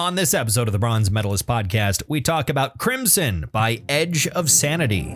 On this episode of the Bronze Metalist podcast, we talk about Crimson by Edge of Sanity.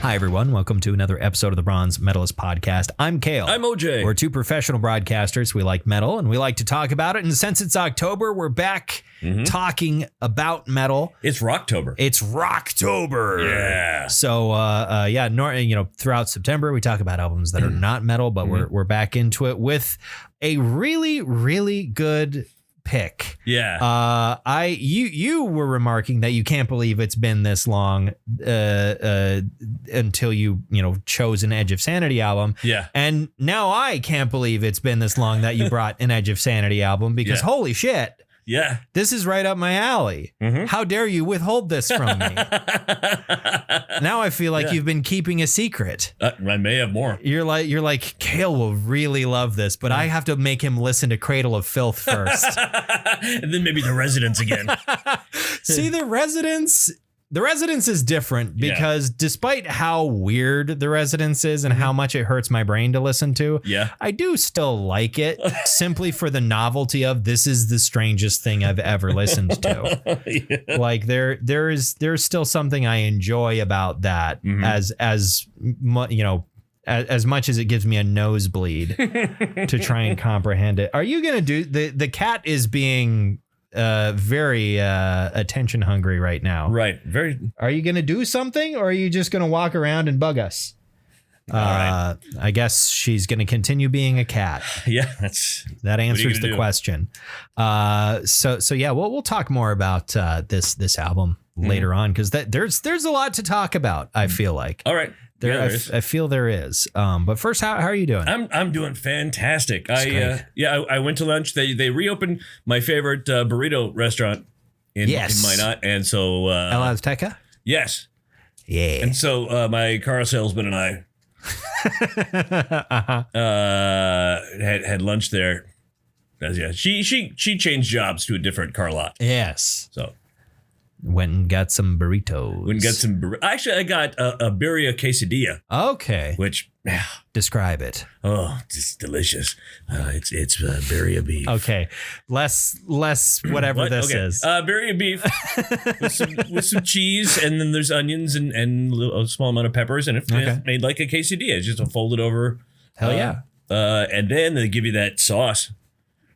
Hi, everyone. Welcome to another episode of the Bronze Metalist podcast. I'm Kale. I'm OJ. We're two professional broadcasters. We like metal, and we like to talk about it. And since it's October, we're back talking about metal. It's Rocktober. It's Rocktober. Yeah. So, throughout September, we talk about albums that are not metal, but we're back into it with a really, really good pick. Yeah. You were remarking that you can't believe it's been this long until you chose an Edge of Sanity album. Yeah. And now I can't believe it's been this long that you brought an Edge of Sanity album because holy shit. Yeah. This is right up my alley. How dare you withhold this from me? Now I feel like you've been keeping a secret. I may have more. You're like, Kale will really love this, but I have to make him listen to Cradle of Filth first. And then maybe The Residents again. See, The Residents is different because despite how weird The Residents is and how much it hurts my brain to listen to, I do still like it simply for the novelty of this is the strangest thing I've ever listened to. Like there's still something I enjoy about that as much as it gives me a nosebleed to try and comprehend it. Are you going to do the cat is being very attention hungry right now. Right. Very. Are you going to do something or are you just going to walk around and bug us? All right. I guess she's going to continue being a cat. Yeah, that answers the question. So yeah, we'll talk more about this album later on because there's a lot to talk about. I feel like. All right. I feel there is. But first, how are you doing? I'm doing fantastic. I went to lunch. They reopened my favorite burrito restaurant in Minot, and so El Azteca. Yes. Yeah. And so my car salesman and I had lunch there. She changed jobs to a different car lot. Yes. So. Went and got some burritos. Actually, I got a birria quesadilla. Okay. Which describe it. Oh, it's delicious. It's birria beef. Okay, less whatever this is. Birria beef with some cheese, and then there's onions and a small amount of peppers, and it's made like a quesadilla. It's just a folded over. Hell yeah. And then they give you that sauce.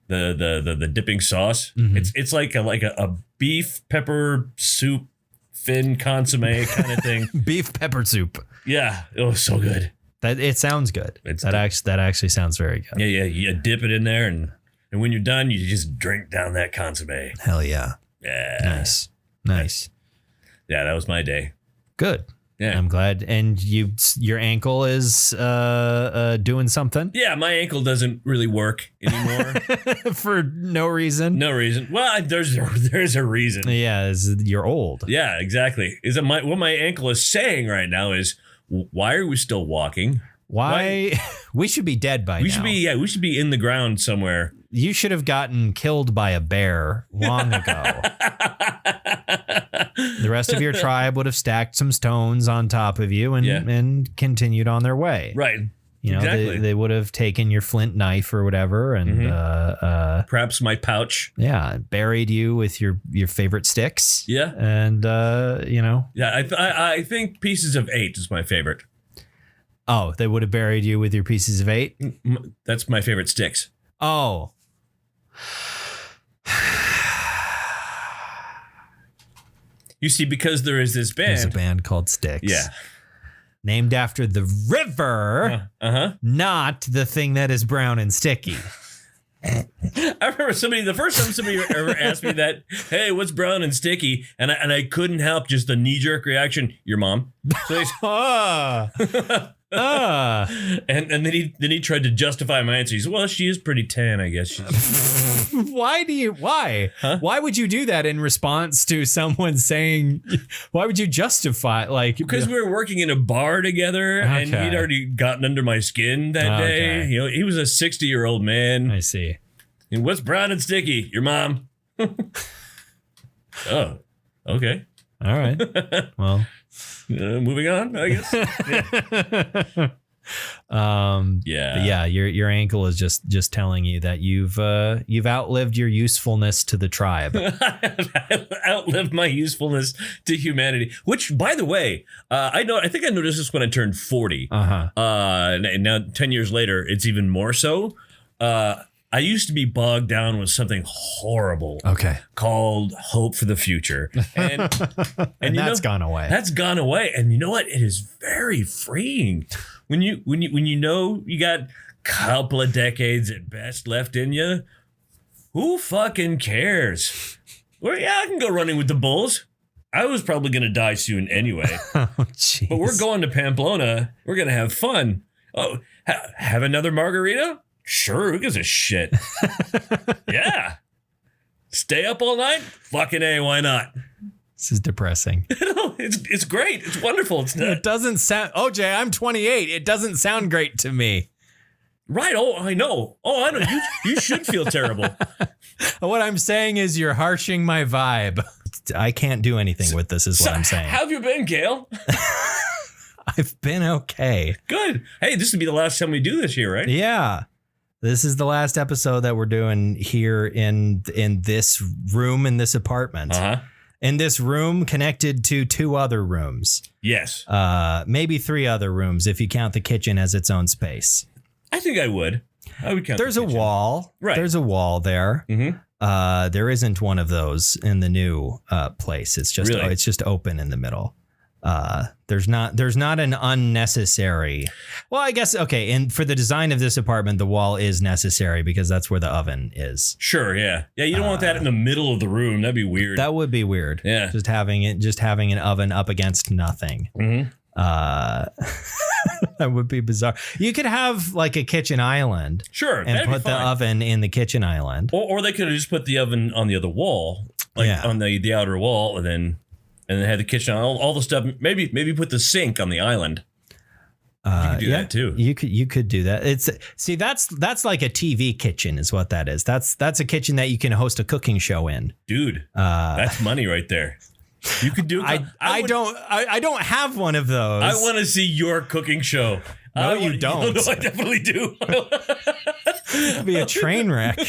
The dipping sauce. It's like a beef pepper soup fin consomme kind of thing. Beef pepper soup. Yeah, it was so good. That it sounds good. That actually sounds very good. Yeah. You dip it in there, and when you're done, you just drink down that consomme. Hell yeah. Yeah. Nice. Yeah, that was my day. Good. Yeah, I'm glad. And your ankle is doing something? Yeah, my ankle doesn't really work anymore. For no reason? No reason. Well, there's a reason. Yeah, you're old. Yeah, exactly. What my ankle is saying right now is, why are we still walking? Why? We should be dead by now. We should be in the ground somewhere. You should have gotten killed by a bear long ago. The rest of your tribe would have stacked some stones on top of you and continued on their way. Right. Exactly. They would have taken your flint knife or whatever and perhaps my pouch. Yeah, buried you with your favorite sticks. Yeah. And Yeah, I think Pieces of 8 is my favorite. Oh, they would have buried you with your Pieces of 8? That's my favorite sticks. Oh. You see, because there is this band. There's a band called Styx. Yeah. Named after the river, not the thing that is brown and sticky. I remember the first time somebody ever asked me that, hey, what's brown and sticky? And I couldn't help just the knee-jerk reaction, your mom. So And then he tried to justify my answer. He said, well, she is pretty tan, I guess. Why? Huh? Why would you do that in response to someone saying, why would you justify because we were working in a bar together and he'd already gotten under my skin that day. You know, he was a 60-year-old man. I see. And what's brown and sticky? Your mom. Oh, okay. All right. Well, moving on, I guess. Yeah. Your ankle is just telling you that you've outlived your usefulness to the tribe. I outlived my usefulness to humanity. Which, by the way, I think I noticed this when I turned 40. And now 10 years later, it's even more so. I used to be bogged down with something horrible. Called hope for the future. And that's gone away. That's gone away. And you know what? It is very freeing. When you know you got a couple of decades at best left in you, who fucking cares? Well, yeah, I can go running with the bulls. I was probably going to die soon anyway. Oh, jeez. But we're going to Pamplona. We're going to have fun. Oh, have another margarita? Sure, who gives a shit? Yeah. Stay up all night? Fucking A, why not? This is depressing. It's great. It's wonderful. It doesn't sound... OJ, I'm 28. It doesn't sound great to me. Right. Oh, I know. Oh, I know. You should feel terrible. What I'm saying is you're harshing my vibe. I can't do anything with this is what I'm saying. How have you been, Gail? I've been okay. Good. Hey, this will be the last time we do this here, right? Yeah. This is the last episode that we're doing here in this room, in this apartment. In this room connected to 2 other rooms. Yes. Maybe 3 other rooms if you count the kitchen as its own space. I think I would. I would count. There's a wall. Right. There's a wall there. Mm-hmm. There isn't one of those in the new place. It's just it's just open in the middle. There's not an unnecessary. Well, I guess and for the design of this apartment, the wall is necessary because that's where the oven is. Sure, yeah, you don't want that in the middle of the room. That'd be weird. That would be weird. Yeah, just having an oven up against nothing. Mm-hmm. That would be bizarre. You could have like a kitchen island, sure, and put the oven in the kitchen island, or they could have just put the oven on the other wall, on the outer wall, and then have the kitchen, all the stuff. Maybe put the sink on the island. You could do that too. You could do that. That's like a TV kitchen, is what that is. That's a kitchen that you can host a cooking show in. Dude, that's money right there. You could do. I don't have one of those. I want to see your cooking show. No, you don't. No, I definitely do. It'd be a train wreck.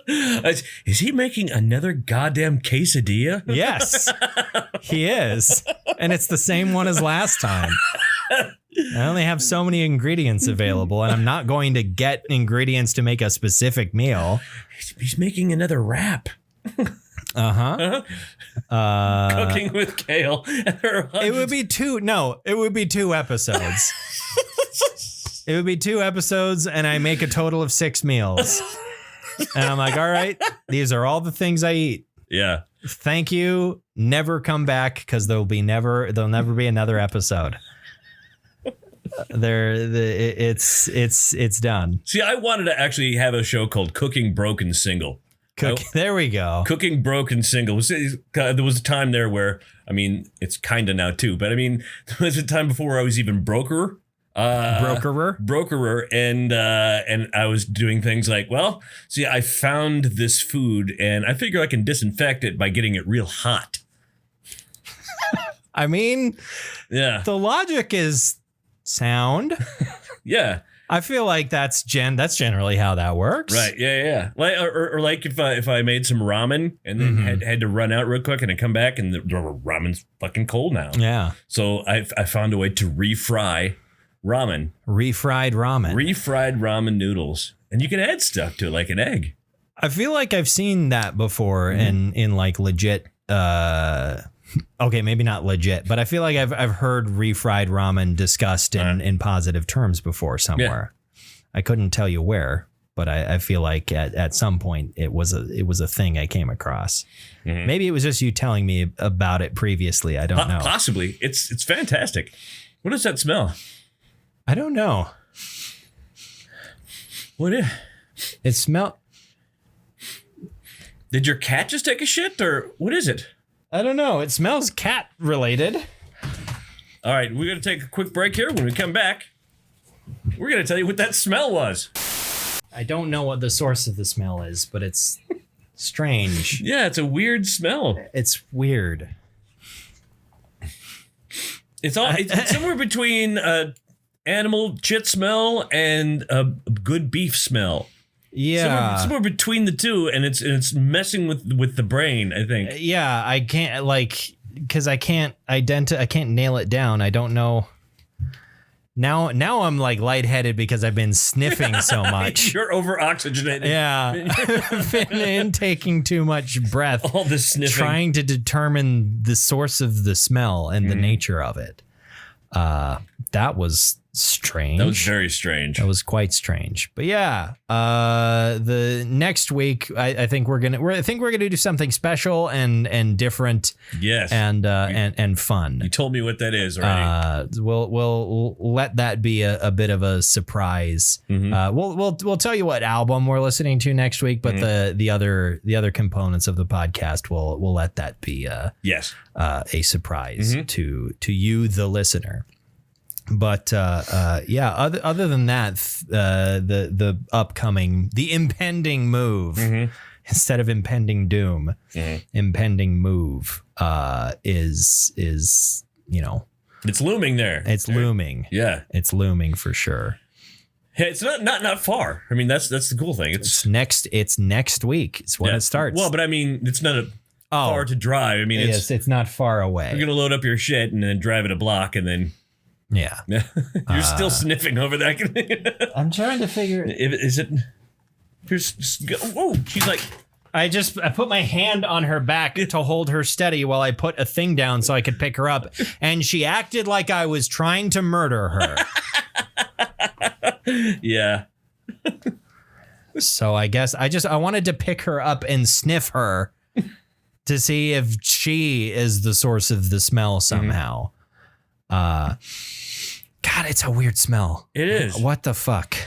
Is he making another goddamn quesadilla? Yes, he is. And it's the same one as last time. I only have so many ingredients available, and I'm not going to get ingredients to make a specific meal. He's making another wrap. Cooking with Kale. It would be 2 episodes. It would be 2 episodes, and I make a total of 6 meals. And I'm like, all right, these are all the things I eat. Yeah. Thank you. Never come back, because there'll never be another episode. It's done. See, I wanted to actually have a show called Cooking Broken Single. There we go. Cooking Broken Single. There was a time there where, I mean, it's kind of now too, but I mean, there was a time before I was even brokerer. And I was doing things like, well, see, I found this food and I figure I can disinfect it by getting it real hot. I mean, yeah, the logic is sound. Yeah. I feel like that's generally how that works. Right. Yeah. Like, or like if I made some ramen and then had to run out real quick and I come back and the ramen's fucking cold now. Yeah. So I found a way to refry ramen. Refried ramen noodles. And you can add stuff to it like an egg. I feel like I've seen that before in like legit okay, maybe not legit, but I feel like I've heard refried ramen discussed in positive terms before somewhere. Yeah. I couldn't tell you where, but I feel like at some point it was a thing I came across. Mm-hmm. Maybe it was just you telling me about it previously. I don't know. Possibly. It's fantastic. What does that smell? I don't know. What is it? Smell. Did your cat just take a shit, or what is it? I don't know. It smells cat related. All right, we're gonna take a quick break here. When we come back, we're gonna tell you what that smell was. I don't know what the source of the smell is, but it's strange. Yeah, it's a weird smell. It's weird. It's somewhere between animal shit smell and a good beef smell. Yeah, somewhere between the two, and it's messing with the brain, I think. Yeah, I can't because I can't nail it down. I don't know. Now I'm like lightheaded because I've been sniffing so much. You're over oxygenated. Yeah, I've been intaking too much breath. All this sniffing, trying to determine the source of the smell and the nature of it. That was strange. That was very strange. That was quite strange. But yeah, the next week I think we're gonna do something special and different. Yes. And fun. You told me what that is already. We'll let that be a bit of a surprise. Mm-hmm. We'll tell you what album we're listening to next week, but the other components of the podcast we'll let that be a surprise to you, the listener. But yeah, other than that, the impending move instead of impending doom, impending move is it's looming there. It's looming. Yeah, it's looming for sure. Hey, it's not far. I mean, that's the cool thing. It's next week. It's when it starts. Well, but I mean, it's not far to drive. I mean, it's not far away. You're gonna load up your shit and then drive it a block and then. Yeah. You're still sniffing over that. I'm trying to figure. Is it? Oh, she's like. I put my hand on her back to hold her steady while I put a thing down so I could pick her up. And she acted like I was trying to murder her. Yeah. So I guess I wanted to pick her up and sniff her to see if she is the source of the smell somehow. God, it's a weird smell. It is. What the fuck?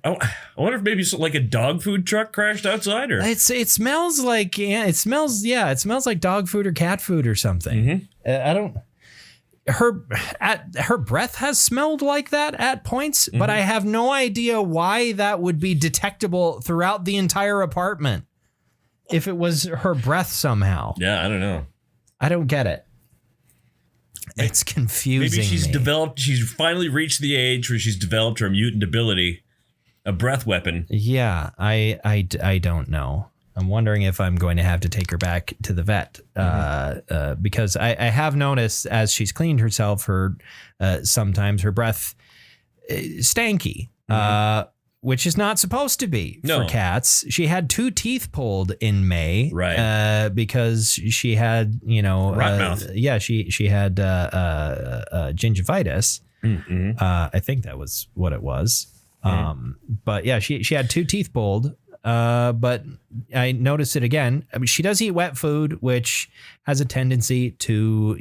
I wonder if maybe like a dog food truck crashed outside, or it smells like it smells like dog food or cat food or something. I don't. Her breath has smelled like that at points, but I have no idea why that would be detectable throughout the entire apartment. If it was her breath somehow. Yeah, I don't know. I don't get it. It's confusing. Maybe she's finally reached the age where she's developed her mutant ability, a breath weapon. Yeah, I don't know. I'm wondering if I'm going to have to take her back to the vet because I have noticed as she's cleaned herself, sometimes her breath stanky, which is not supposed to be for cats. She had 2 teeth pulled in May, right? Because she had, rat mouth. Yeah, she had gingivitis. I think that was what it was. But yeah, she had 2 teeth pulled. But I noticed it again. I mean, she does eat wet food, which has a tendency to,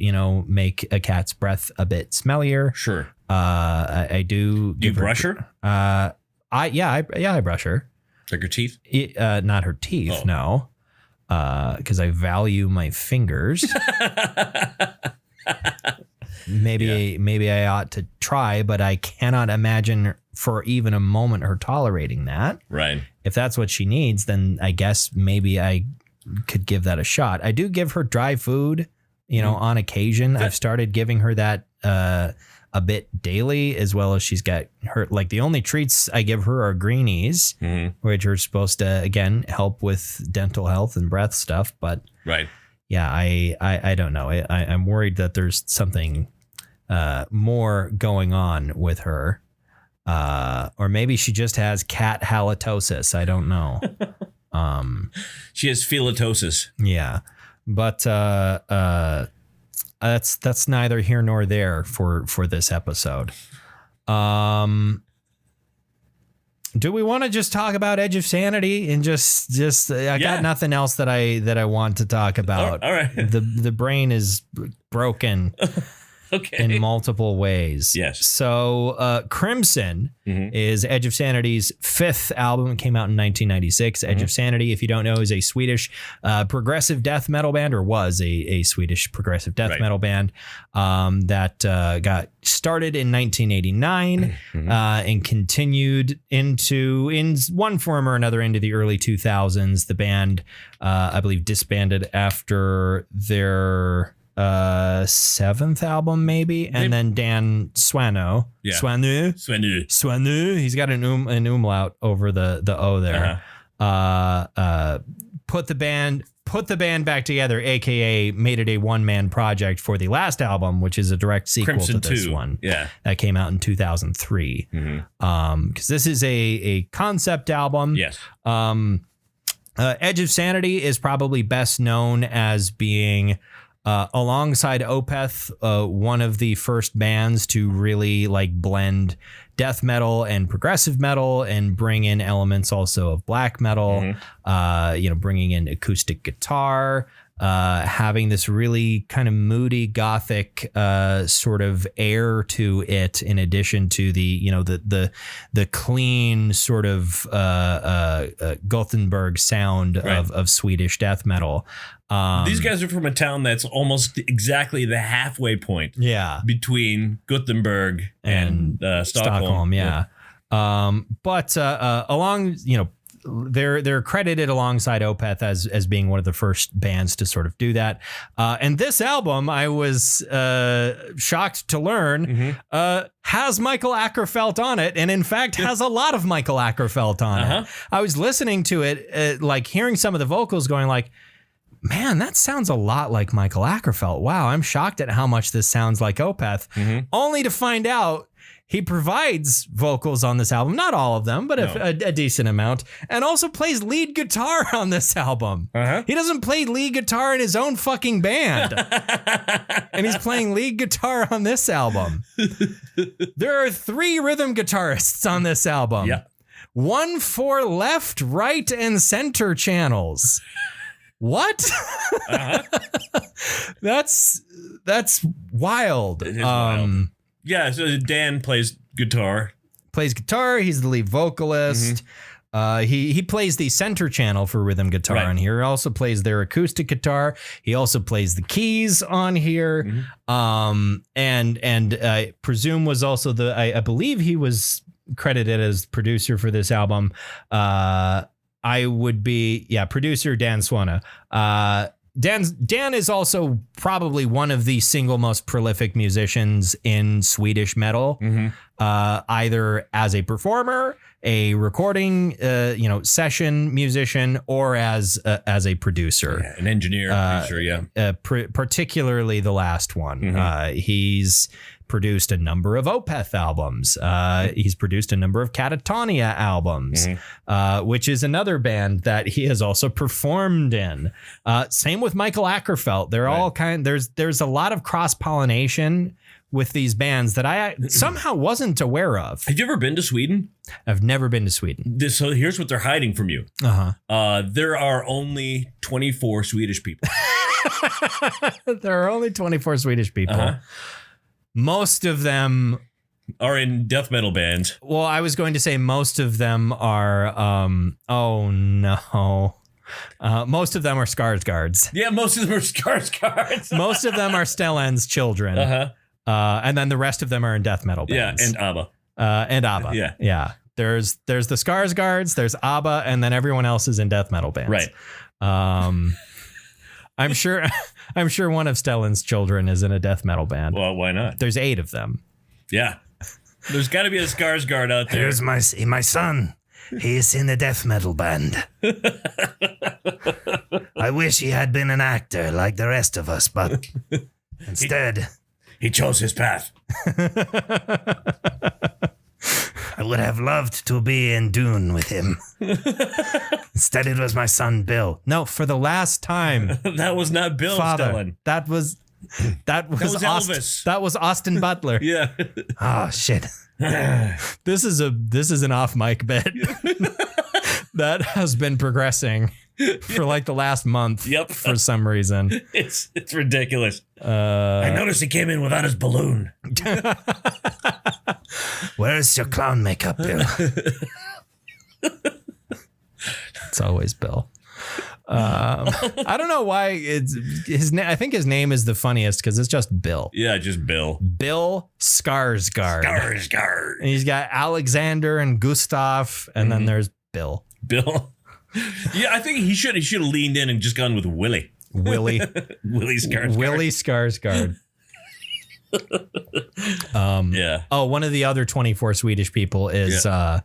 make a cat's breath a bit smellier. Sure. I do. Do you brush her? I brush her. Like her teeth? Not her teeth, no. Because I value my fingers. Maybe I ought to try, but I cannot imagine for even a moment her tolerating that. Right. If that's what she needs, then I guess maybe I could give that a shot. I do give her dry food, on occasion. I've started giving her that a bit daily, as well as she's got her, like the only treats I give her are greenies, which are supposed to, again, help with dental health and breath stuff. But right. Yeah, I don't know. I'm worried that there's something more going on with her. Or maybe she just has cat halitosis. I don't know. She has felitosis. Yeah. But that's neither here nor there for this episode. Do we want to just talk about Edge of Sanity and just I got nothing else that I want to talk about. All right. The brain is broken. in multiple ways. Yes. So Crimson is Edge of Sanity's 5th album. It came out in 1996. Edge of Sanity, if you don't know, is a Swedish progressive death metal band, or was a Swedish progressive death metal band that got started in 1989 and continued in one form or another into the early 2000s. The band, I believe, disbanded after their 7th album, maybe, and then Dan Swanu, he's got an umlaut over the O there. Put the band back together, aka made it a one-man project for the last album, which is a direct sequel Crimson to this 2. one. That came out in 2003. Because this is a concept album. Yes. Edge of Sanity is probably best known as being alongside Opeth, one of the first bands to really like blend death metal and progressive metal and bring in elements also of black metal, bringing in acoustic guitar, having this really kind of moody gothic sort of air to it, in addition to the clean sort of Gothenburg sound of Swedish death metal. These guys are from a town that's almost exactly the halfway point between Gothenburg and Stockholm. But along, they're credited alongside Opeth as being one of the first bands to sort of do that. And this album, I was shocked to learn, has Michael Ackerfeld on it, and in fact has a lot of Michael Ackerfeld on it. I was listening to it, like hearing some of the vocals going like, man, that sounds a lot like Michael Ackerfeld. Wow, I'm shocked at how much this sounds like Opeth, only to find out he provides vocals on this album, not all of them, but a decent amount, and also plays lead guitar on this album. He doesn't play lead guitar in his own fucking band. And he's playing lead guitar on this album. There are 3 rhythm guitarists on this album. One for left, right, and center channels. What? That's wild. It is wild. Yeah, so Dan plays guitar. He's the lead vocalist. He plays the center channel for rhythm guitar on here. He also plays their acoustic guitar. He also plays the keys on here. And I presume was also I believe he was credited as producer for this album. Producer Dan Swana. Dan is also probably one of the single most prolific musicians in Swedish metal, either as a performer, a recording, session musician, or as a producer, an engineer, producer, particularly the last one. He's produced a number of Opeth albums. He's produced a number of Catatonia albums, which is another band that he has also performed in. Same with Michael Ackerfeld. They're all there's a lot of cross-pollination with these bands that I somehow wasn't aware of. Have you ever been to Sweden? I've never been to Sweden. So here's what they're hiding from you. There are only 24 Swedish people. There are only 24 Swedish people. Most of them are in death metal bands. Well, I was going to say most of them are, most of them are Skarsgårds. Yeah, most of them are Skarsgårds. Most of them are Stellan's children. And then the rest of them are in death metal bands. Yeah, and ABBA. Yeah. There's the Skarsgårds, there's ABBA, and then everyone else is in death metal bands. Right. I'm sure one of Stellan's children is in a death metal band. Well, why not? There's 8 of them. Yeah. There's got to be a Skarsgård out there. Here's my son. He's in a death metal band. I wish he had been an actor like the rest of us, but instead... He chose his path. I would have loved to be in Dune with him. Instead, it was my son, Bill. No, for the last time. That was not Bill Stellan. That was Elvis. That was Austin Butler. Yeah. Oh, shit. This is an off mic bit that has been progressing for like the last month. Yep. For some reason. It's ridiculous. I noticed he came in without his balloon. Where's your clown makeup, Bill? It's always Bill. I don't know why it's his name. I think his name is the funniest because it's just Bill. Yeah, just Bill. Bill Skarsgård. Skarsgård. And he's got Alexander and Gustav, and then there's Bill. Bill. Yeah, I think he should have leaned in and just gone with Willie. Willie Skarsgård. Willie Skarsgård. Yeah. Oh, one of the other 24 Swedish people is I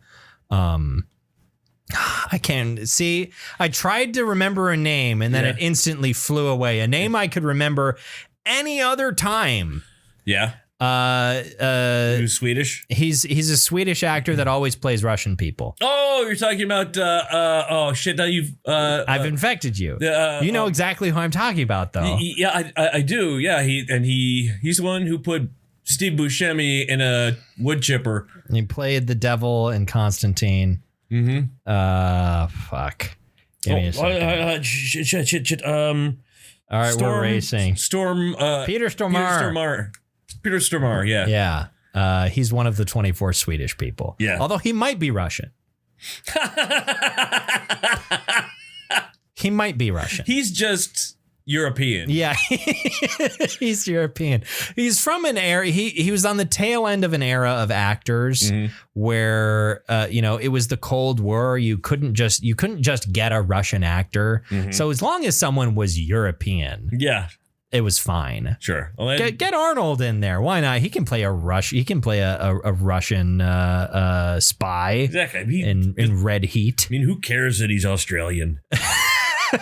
can't see. I tried to remember a name and then it instantly flew away. A name I could remember any other time. Yeah. Who's Swedish? He's a Swedish actor that always plays Russian people. Oh, you're talking about oh shit! Now you've I've infected you. You know exactly who I'm talking about, though. Yeah, I do. Yeah, he's the one who put Steve Buscemi in a wood chipper. He played the devil in Constantine. Fuck. Give me a second. Shit. All right, we're racing. Peter Stormare. Peter Stormare, yeah. Yeah. He's one of the 24 Swedish people. Yeah. Although he might be Russian. He might be Russian. He's just European. Yeah. He's European. He's from an era. He was on the tail end of an era of actors where it was the Cold War. You couldn't just get a Russian actor. So as long as someone was European. Yeah. It was fine. Sure. Well, get Arnold in there. Why not? He can play a Russian spy. Exactly. In Red Heat. I mean, who cares that he's Australian? So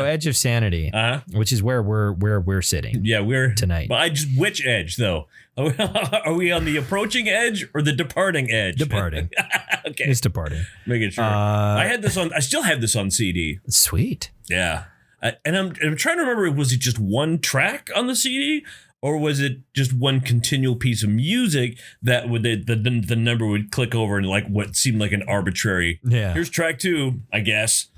Edge of Sanity, which is where we're sitting. Yeah, we're tonight. But which edge though? Are we on the approaching edge or the departing edge? Departing. Okay, it's departing. Making sure. I still have this on CD. Sweet. Yeah. And I'm trying to remember, was it just one track on the CD or was it just one continual piece of music that would the number would click over and like what seemed like an arbitrary, here's track 2, I guess.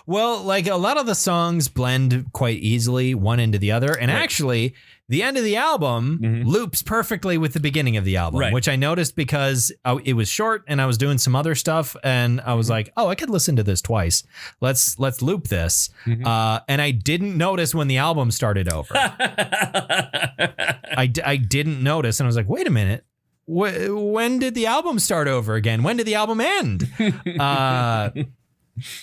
Well, like a lot of the songs blend quite easily one into the other. And actually, the end of the album loops perfectly with the beginning of the album, which I noticed because it was short and I was doing some other stuff. And I was like, oh, I could listen to this twice. Let's loop this. And I didn't notice when the album started over. I didn't notice. And I was like, wait a minute. When did the album start over again? When did the album end?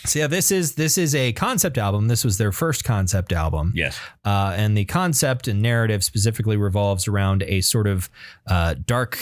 So yeah, this is a concept album. This was their first concept album. Yes. And the concept and narrative specifically revolves around a sort of dark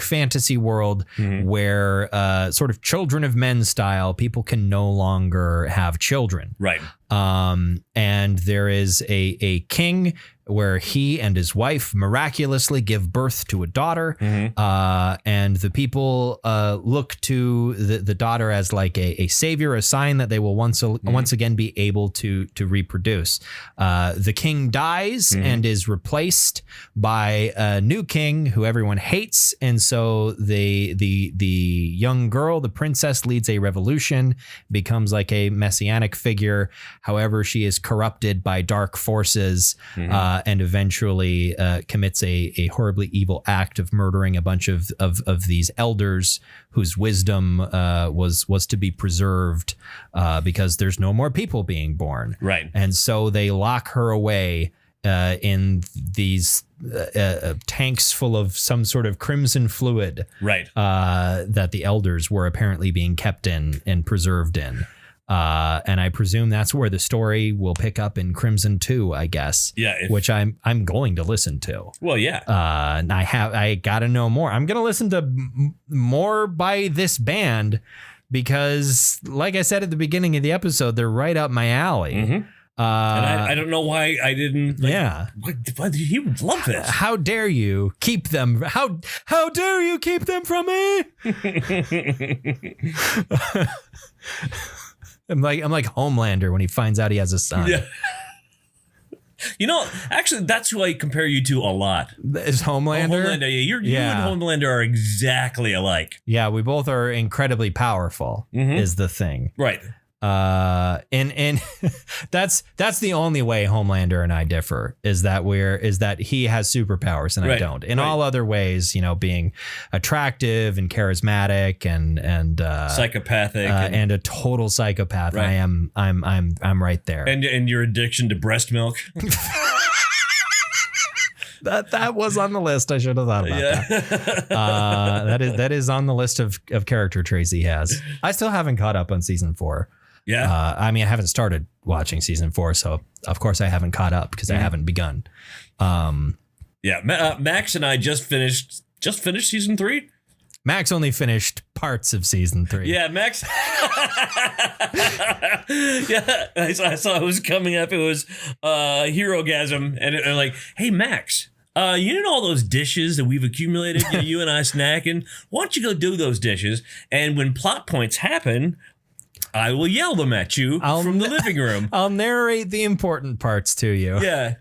fantasy world where sort of Children of Men style, people can no longer have children. Right. And there is a king where he and his wife miraculously give birth to a daughter. And the people look to the daughter as like a savior, a sign that they will once again be able to reproduce. The king dies and is replaced by a new king who everyone hates. And so the young girl, the princess, leads a revolution, becomes like a messianic figure. However, she is corrupted by dark forces and eventually commits a horribly evil act of murdering a bunch of these elders whose wisdom was to be preserved because there's no more people being born. Right. And so they lock her away in these tanks full of some sort of crimson fluid. Right. That the elders were apparently being kept in and preserved in. And I presume that's where the story will pick up in Crimson 2, I guess. Yeah. Which I'm going to listen to. Well, yeah. And I got to know more. I'm going to listen to more by this band because, like I said at the beginning of the episode, they're right up my alley. And I don't know why I didn't. Yeah. He would love this. How dare you keep them? How dare you keep them from me? I'm like Homelander when he finds out he has a son. Yeah. You know, actually, that's who I compare you to a lot. Is Homelander? Homelander, yeah. You and Homelander are exactly alike. Yeah, we both are incredibly powerful, is the thing. Right. And that's the only way Homelander and I differ is that he has superpowers and I don't. In all other ways, you know, being attractive and charismatic and psychopathic and a total psychopath. Right. I'm right there. And your addiction to breast milk. That was on the list. I should have thought about that. That is on the list of character traits he has. I still haven't caught up on season 4. Yeah. I mean, I haven't started watching season 4, so of course I haven't caught up because I haven't begun. Max and I just finished season 3. Max only finished parts of season 3. Yeah, Max. Yeah, I saw it was coming up. It was Herogasm, and like, hey, Max. You know all those dishes that we've accumulated, you and I snacking? Why don't you go do those dishes? And when plot points happen, I will yell them at you from the living room. I'll narrate the important parts to you. Yeah.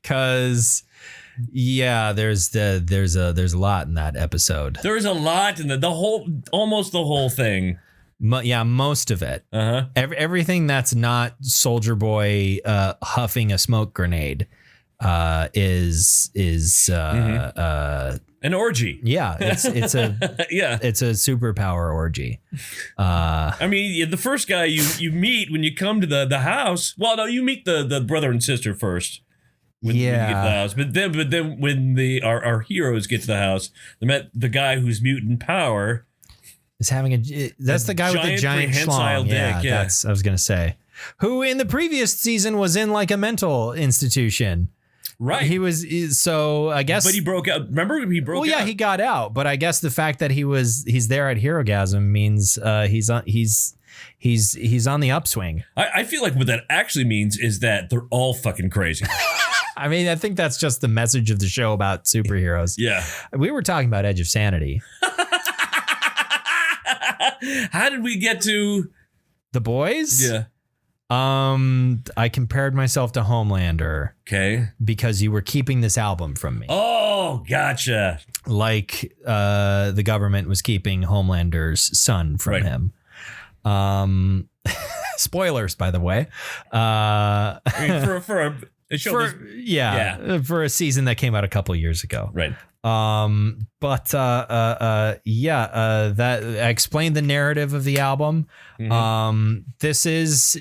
Because there's a lot in that episode. There's a lot in almost the whole thing. Most of it. Everything that's not Soldier Boy huffing a smoke grenade is an orgy. Yeah, it's a it's a superpower orgy. I mean, the first guy you meet when you come to the house. Well, no, you meet the brother and sister first. When you get to the house, but then when our heroes get to the house, they met the guy who's mutant power. Is having that's the guy with the giant schlong. Dick, yeah, that's I was gonna say. Who in the previous season was in like a mental institution. Right. He was, so I guess. But he broke out. Remember, he broke out. Well, yeah, he got out. But I guess the fact that he's there at Herogasm means he's on the upswing. I feel like what that actually means is that they're all fucking crazy. I mean, I think that's just the message of the show about superheroes. Yeah. We were talking about Edge of Sanity. How did we get to The Boys? Yeah. I compared myself to Homelander. Okay. Because you were keeping this album from me. Oh, gotcha. Like the government was keeping Homelander's son from him. Spoilers, by the way. I mean, for a show for a season that came out a couple years ago. Right. That I explained the narrative of the album. This is,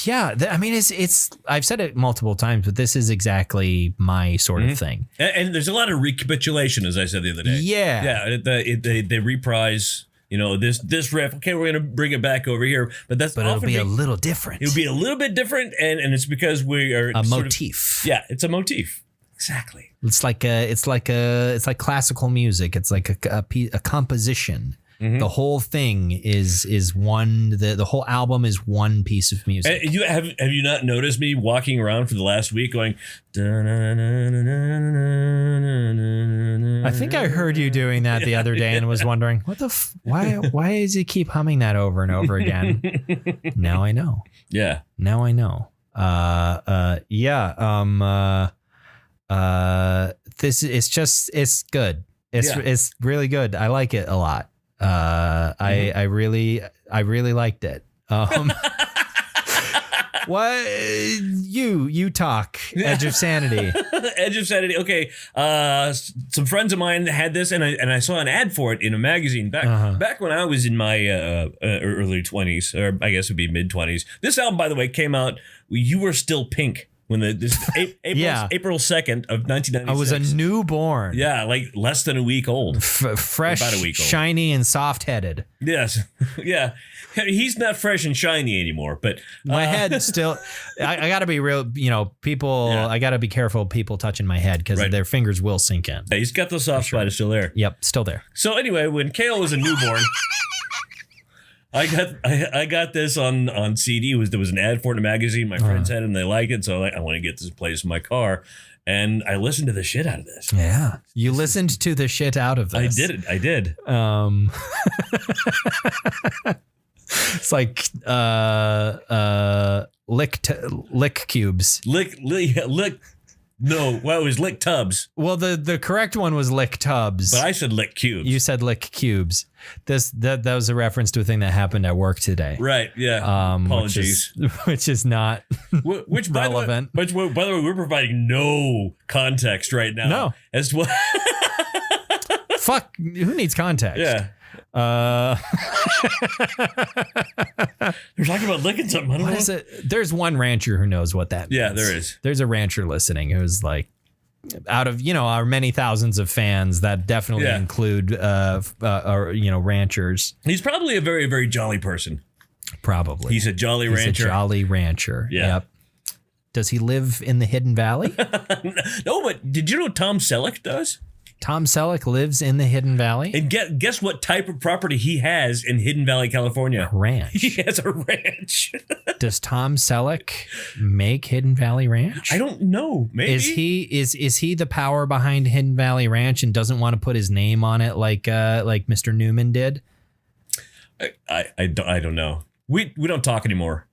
I mean, it's, I've said it multiple times, but this is exactly my sort of thing. And there's a lot of recapitulation, as I said the other day. Yeah. Yeah. They reprise, this riff. Okay, we're going to bring it back over here. But it'll be a little different. It'll be a little bit different. And it's because we are a motif. It's a motif. Exactly. It's like classical music. It's like a composition. The whole thing is one. The whole album is one piece of music. And have you not noticed me walking around for the last week going? I think I heard you doing that the other day and was wondering why does he keep humming that over and over again? Now I know. Yeah. Now I know. This it's good. It's really good. I like it a lot. I really liked it. What you talk Edge of Sanity. Edge of Sanity. Okay. Some friends of mine had this and I saw an ad for it in a magazine back when I was in my early 20s, or I guess it would be mid 20s. This album, by the way, came out. You Were Still Pink. When April 2nd of 1996. I was a newborn. Yeah, like less than a week old. Fresh, about a week old. Shiny, and soft-headed. Yes. Yeah. He's not fresh and shiny anymore, but my head still. I got to be real. People. Yeah. I got to be careful. People touching my head because their fingers will sink in. Yeah, he's got the soft spot. Is still there. Yep, still there. So anyway, when Kale was a newborn. I got this on CD. There was an ad for it in a magazine. My friends had it and they liked it. So I want to get this placed in my car. And I listened to the shit out of this. Yeah. You listened to the shit out of this. I did. lick cubes. Lick. No, well, it was lick tubs. Well, the correct one was lick tubs. But I said lick cubes. You said lick cubes. That was a reference to a thing that happened at work today. Right, yeah. Apologies. Which is not which relevant. By the way, we're providing no context right now. No. As to what... Fuck, who needs context? Yeah. They're talking about licking something. I don't know. Is it? There's one rancher who knows what that means. Yeah, there is. There's a rancher listening who's like, out of our many thousands of fans that definitely include ranchers. He's probably a very, very jolly person. Probably. He's a jolly rancher. He's a jolly rancher. Yeah. Yep. Does he live in the Hidden Valley? No, but did you know Tom Selleck does? Tom Selleck lives in the Hidden Valley? And guess what type of property he has in Hidden Valley, California? A ranch. He has a ranch. Does Tom Selleck make Hidden Valley Ranch? I don't know. Maybe. Is he the power behind Hidden Valley Ranch and doesn't want to put his name on it like Mr. Newman did? I don't know. We don't talk anymore.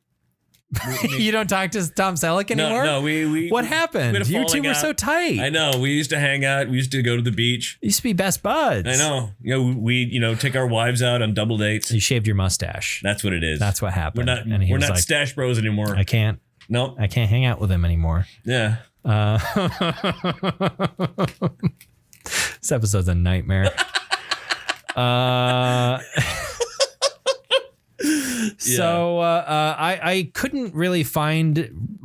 You don't talk to Tom Selleck anymore? No, we what happened? You two were so tight. I know. We used to hang out. We used to go to the beach. You used to be best buds. I know. We take our wives out on double dates. You shaved your mustache. That's what it is. That's what happened. We're not stash bros anymore. I can't. No. I can't hang out with him anymore. Yeah. This episode's a nightmare. So I couldn't really find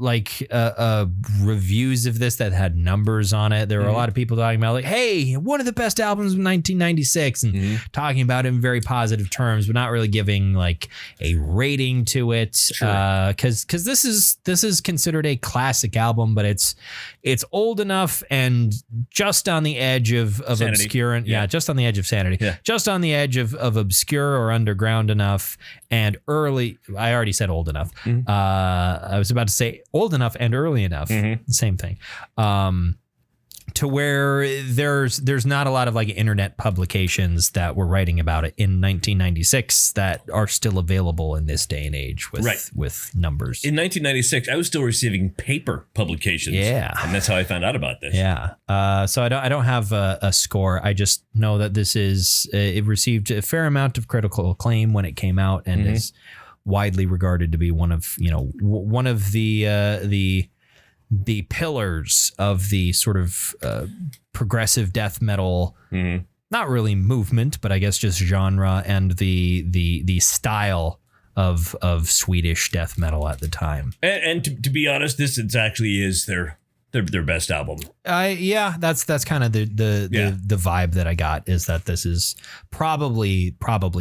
reviews of this that had numbers on it. There were a lot of people talking about like, hey, one of the best albums of 1996 and talking about it in very positive terms, but not really giving like a rating to it. Because this is considered a classic album, but it's old enough and just on the edge of obscure. Just on the edge of sanity. Yeah. Just on the edge of obscure or underground enough. And early, I already said old enough. I was about to say old enough and early enough. Same thing. To where there's not a lot of like internet publications that were writing about it in 1996 that are still available in this day and age with numbers. In 1996, I was still receiving paper publications. Yeah. And that's how I found out about this. Yeah. So I don't have a score. I just know that this it received a fair amount of critical acclaim when it came out and is widely regarded to be one of the pillars of the sort of progressive death metal, not really movement, but I guess just genre and the style of Swedish death metal at the time. And to be honest, this actually is their best album. That's kind of the vibe that I got, is that this is probably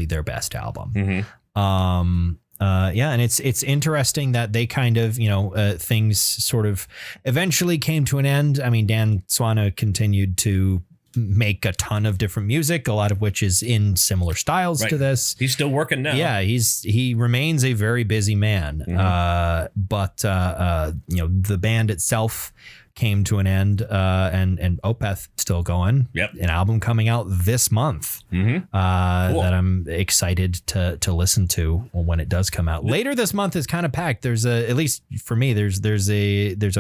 their best album. And it's interesting that they kind of, things sort of eventually came to an end. I mean, Dan Swana continued to make a ton of different music, a lot of which is in similar styles to this. He's still working now. Yeah, he remains a very busy man. But the band itself came to an end, and Opeth still going. Yep. An album coming out this month cool. that I'm excited to listen to when it does come out. Later this month is kind of packed. There's at least for me, there's an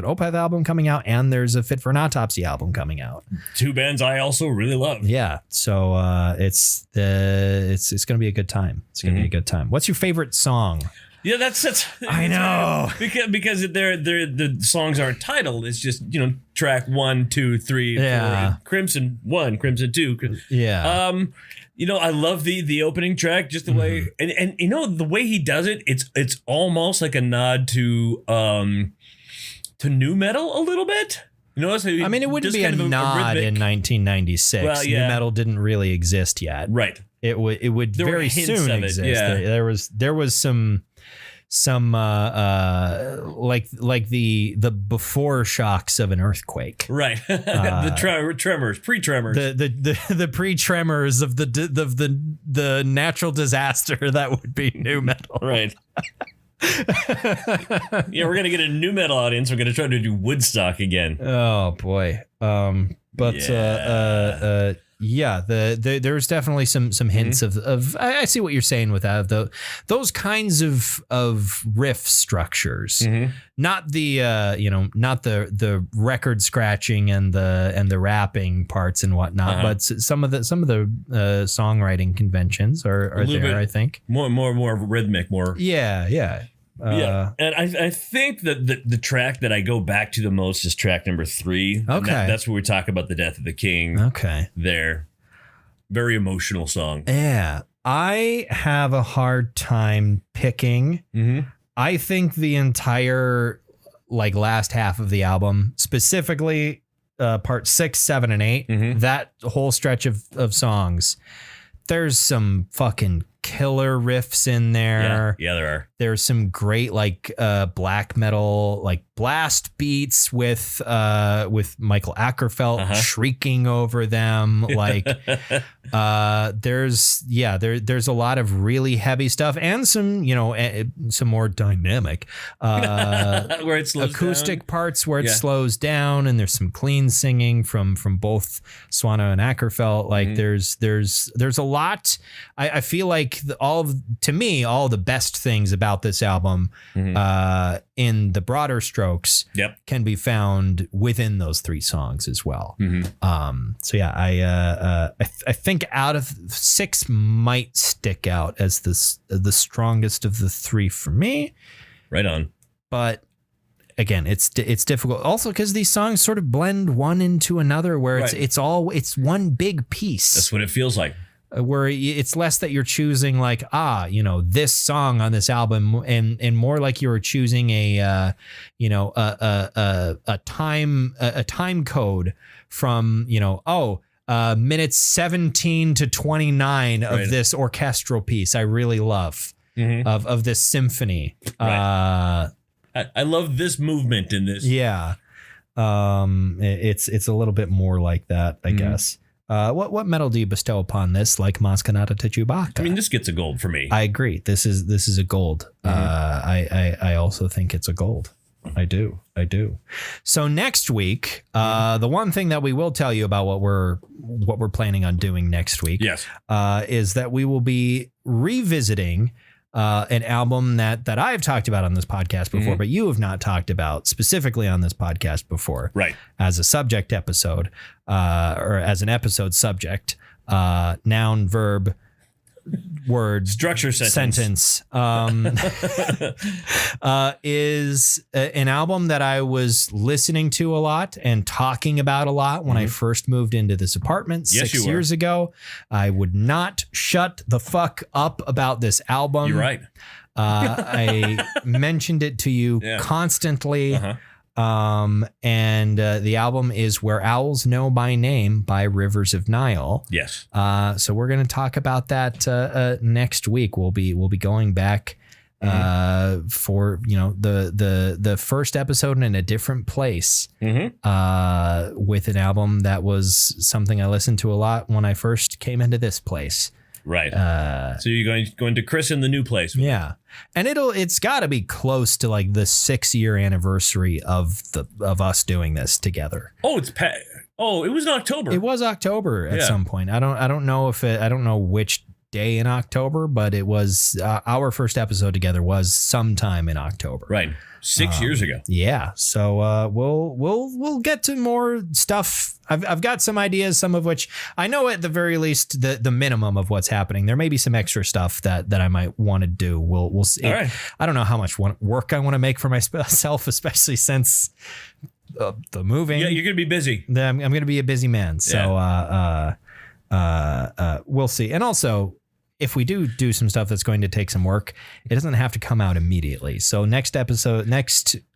Opeth album coming out and there's a Fit for an Autopsy album coming out. Two bands I also really love. Yeah. So it's going to be a good time. It's going to be a good time. What's your favorite song? Yeah, that's I know because the songs aren't titled. It's just track 1, 2, 3, 4, Crimson 1, Crimson 2. Yeah. I love the opening track, just the way and the way he does it. It's almost like a nod to nu metal a little bit. I mean, it wouldn't be a nod in 1996. Well, Nu metal didn't really exist yet. Right. It would very soon exist. Yeah. There was some like the before shocks of an earthquake, right? The tremors, pre-tremors, the pre-tremors of the natural disaster that would be nu metal, right? Yeah, we're gonna get a nu metal audience. We're gonna try to do Woodstock again. Oh boy, Yeah, there's definitely some hints of I see what you're saying with that, those kinds of riff structures, not the not the record scratching and the rapping parts and whatnot, but some of the songwriting conventions are there. I think more rhythmic, more yeah. And I think that the track that I go back to the most is track number 3. Okay. That's where we talk about the death of the king. Okay. There. Very emotional song. Yeah. I have a hard time picking. I think the entire last half of the album, specifically part 6, 7, and 8, that whole stretch of songs, there's some fucking killer riffs in there. Yeah, there are. There's some great black metal blast beats with Michael Ackerfeld shrieking over them. There's a lot of really heavy stuff and some more dynamic where it slows acoustic down. Parts where it slows down, and there's some clean singing from both Swana and Ackerfeld. There's a lot. I feel like all the best things about this album in the broader strokes can be found within those 3 songs as well. So yeah, I think out of 6 might stick out as the strongest of the 3 for me. Right on. But again, it's difficult also because these songs sort of blend one into another, where it's one big piece. That's what it feels like. Where it's less that you're choosing this song on this album, and more like you're choosing a time code from minutes 17 to 29 of this orchestral piece I really love of this symphony. I love this movement in this. Yeah. It's a little bit more like that, I guess. What medal do you bestow upon this, like Maskanata to Chewbacca? I mean, this gets a gold for me. I agree. This is a gold. I also think it's a gold. I do. So next week, the one thing that we will tell you about what we're planning on doing next week, is that we will be revisiting an album that I've talked about on this podcast before, but you have not talked about specifically on this podcast before, right? As a subject episode, or as an episode subject, noun, verb, word, structure, sentence. Is an album that I was listening to a lot and talking about a lot when I first moved into this apartment 6 years ago. I would not shut the fuck up about this album. You're right. I mentioned it to you constantly. And the album is Where Owls Know My Name by Rivers of Nile. Yes. So we're going to talk about that next week. We'll be going back for the first episode in a different place with an album that was something I listened to a lot when I first came into this place. Right. So you're going to christen the new place. Yeah. And it's got to be close to the 6-year anniversary of us doing this together. Oh, it was in October. It was October at some point. I don't know which day in October, but it was our first episode together was sometime in October. Right. 6 years ago. Yeah. So we'll get to more stuff. I've got some ideas, some of which I know at the very least the minimum of what's happening. There may be some extra stuff that I might want to do. We'll see. All right. I don't know how much work I want to make for myself, especially since the moving. Yeah, you're gonna be busy. I'm gonna be a busy man. So we'll see. And also, if we do some stuff that's going to take some work, it doesn't have to come out immediately. So next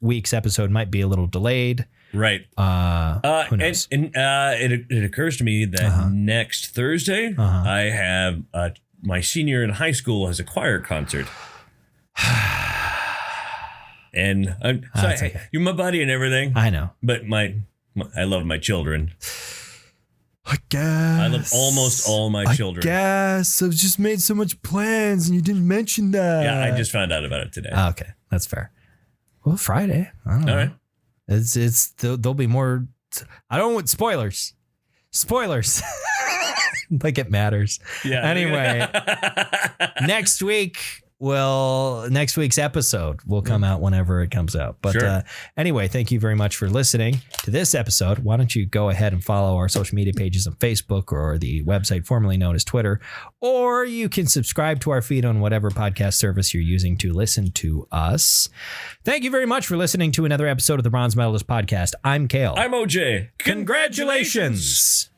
week's episode might be a little delayed. Right. Who knows? And it occurs to me that next Thursday I have my senior in high school has a choir concert. And okay. You're my buddy and everything. I know. But I love my children. I guess. I love almost all my children. Guess I've just made so much plans and you didn't mention that. Yeah, I just found out about it today. Okay, that's fair. Well, Friday. I don't know. All right. There'll be more. I don't want spoilers. Spoilers. like it matters. Yeah. Anyway, next week's episode will come out whenever it comes out. But anyway, thank you very much for listening to this episode. Why don't you go ahead and follow our social media pages on Facebook or the website formerly known as Twitter, or you can subscribe to our feed on whatever podcast service you're using to listen to us. Thank you very much for listening to another episode of the Bronze Metalist Podcast. I'm Kale. I'm OJ. Congratulations.